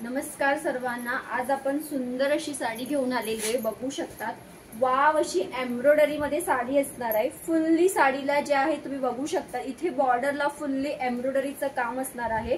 नमस्कार सर्वांना। आज आपण सुंदर अशी साडी घेऊन आलेली आहे, बघू शकतात। वाव अशी एम्ब्रॉयडरी मध्ये साडी असणार आहे। फुल्ली साडीला जे आहे तुम्ही बघू शकता, इथे बॉर्डरला फुल्ली एम्ब्रॉयडरीचं काम असणार आहे।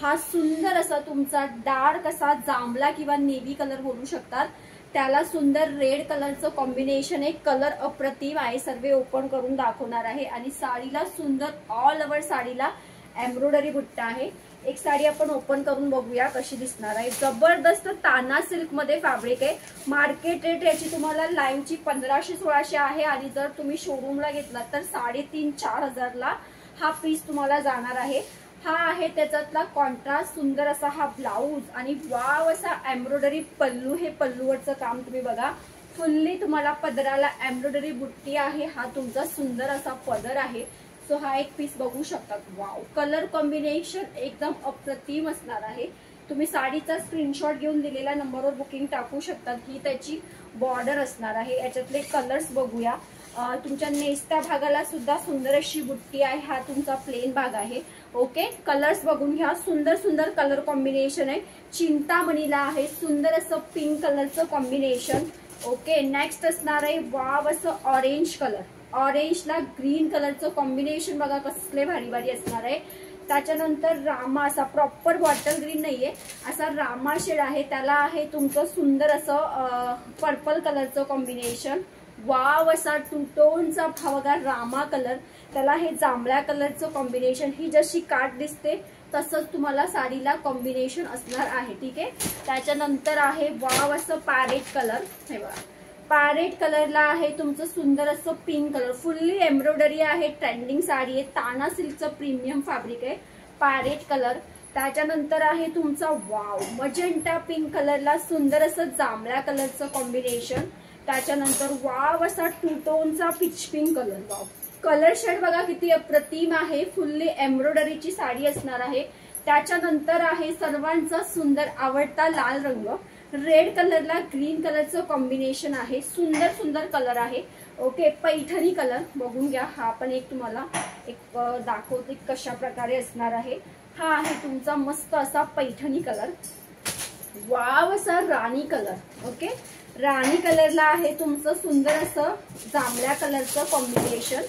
हा सुंदर असा तुमचा डार्क असा जांभळा किंवा नेव्ही कलर बोलू शकतात, त्याला सुंदर रेड कलरचं कॉम्बिनेशन आहे। कलर अप्रतिम आहे, सर्व ओपन करून दाखवणार आहे। आणि साडीला सुंदर ऑल ओव्हर साडीला एम्ब्रॉयडरी बुट्टा आहे। एक साडी आपण ओपन करून बघूया कशी दिसणार आहे। जबरदस्त ताना सिल्क मध्ये फॅब्रिक आहे। मार्केट रेट याची तुम्हाला लाईनची 1500-1600 आहे आणि जर तुम्ही शोरूमला घेतला तर 3,500-4 हजारला हा पीस तुम्हाला जाणार आहे। हा आहे त्याच्यातला कॉन्ट्रास्ट सुंदर असा हा ब्लाउज आणि वाव असा एम्ब्रॉयडरी पल्लू। हे पल्लूवरचं काम तुम्ही बघा, फुल्ली तुम्हाला पदराला एम्ब्रॉयडरी बुट्टी आहे। हा तुमचा सुंदर असा पदर आहे। सो हा एक पीस बघू शकता। वाव, कलर कॉम्बिनेशन एकदम अप्रतिम असणार आहे। तुम्ही साडीचा स्क्रीनशॉट घेऊन दिलेल्या नंबरवर बुकिंग टाकू शकता। ही त्याची बॉर्डर असणार आहे। याच्यातले कलर्स बघूया। तुमच्या नेसत्या भागाला सुद्धा सुंदर अशी बुट्टी आहे। हा तुमचा प्लेन भाग आहे। ओके, कलर्स बघून घ्या। सुंदर सुंदर कलर कॉम्बिनेशन आहे। चिंतामणीला आहे सुंदर असं पिंक कलरचं कॉम्बिनेशन। ओके, नेक्स्ट असणार आहे वाव असं ऑरेंज कलर, ऑरेंजला ग्रीन कलरचं कॉम्बिनेशन बघा कसले भारी भारी असणार आहे। त्याच्यानंतर रामा असा प्रॉपर बॉटल ग्रीन नाहीये, असा रामा शेड आहे, त्याला आहे तुमचं सुंदर असं पर्पल कलरचं कॉम्बिनेशन। वाव असा टू टोनचा बघा रामा कलर, त्याला हे जांभळ्या कलरचं कॉम्बिनेशन। ही जशी काठ दिसते तसंच तुम्हाला साडीला कॉम्बिनेशन असणार आहे। ठीक आहे, त्याच्यानंतर आहे वाव असं पॅरेट कलर। हे बघा, पॅरेट कलरला आहे तुमचं सुंदर असं पिंक कलर, फुल्ली एम्ब्रॉयडरी आहे। ट्रेंडिंग साडी आहे, ताना सिल्कचं प्रीमियम फॅब्रिक आहे, पॅरेट कलर। त्याच्यानंतर आहे तुमचा वाव मजेंटा पिंक कलरला सुंदर असं जांभळ्या कलरचं कॉम्बिनेशन। त्याच्यानंतर वाव असा टू टोनचा peach pink colour. Wow, colour shade बघा किती अप्रतिम आहे। फुल्ली एम्ब्रॉयडरीची साडी असणार आहे। त्याच्यानंतर आहे सर्वांचा सुंदर आवडता लाल रंग, रेड कलरला ग्रीन कलरचं कॉम्बिनेशन आहे। सुंदर सुंदर कलर आहे। ओके, पैठणी कलर बघून घ्या। हा पण एक तुम्हाला एक दाखवते कशा प्रकारे असणार आहे। हा आहे तुमचा मस्त असा पैठणी कलर। वाव असा राणी कलर। ओके, राणी कलरला आहे तुमचं सुंदर असं जांभळ्या कलरचं कॉम्बिनेशन।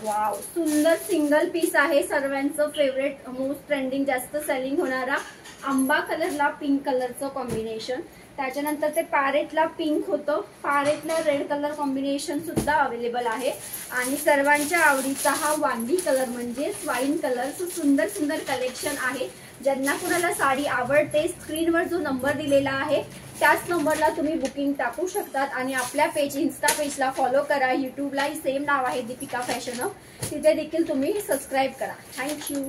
वाव, सुंदर सिंगल पीस आहे। सर्वांचं फेवरेट मोस्ट ट्रेंडिंग जास्त सेलिंग होणारा आंबा कलरला पिंक कलरचं कॉम्बिनेशन। त्याच्यानंतर ते पॅरेटला पिंक होतं, पॅरेटला रेड कलर कॉम्बिनेशन सुद्धा अवेलेबल आहे। आणि सर्वांच्या आवडीचा हा वांगी कलर म्हणजे वाईन कलर। सुंदर सुंदर कलेक्शन आहे। ज्यांना कुणाला साडी आवडते स्क्रीनवर जो नंबर दिलेला आहे त्याच नंबरला तुम्ही बुकिंग टाकू शकतात। आणि आपल्या पेज इन्स्टा पेजला फॉलो करा। युट्यूबलाही सेम नाव आहे दीपिका फॅशन, तिथे देखील तुम्ही सबस्क्राईब करा। थँक्यू।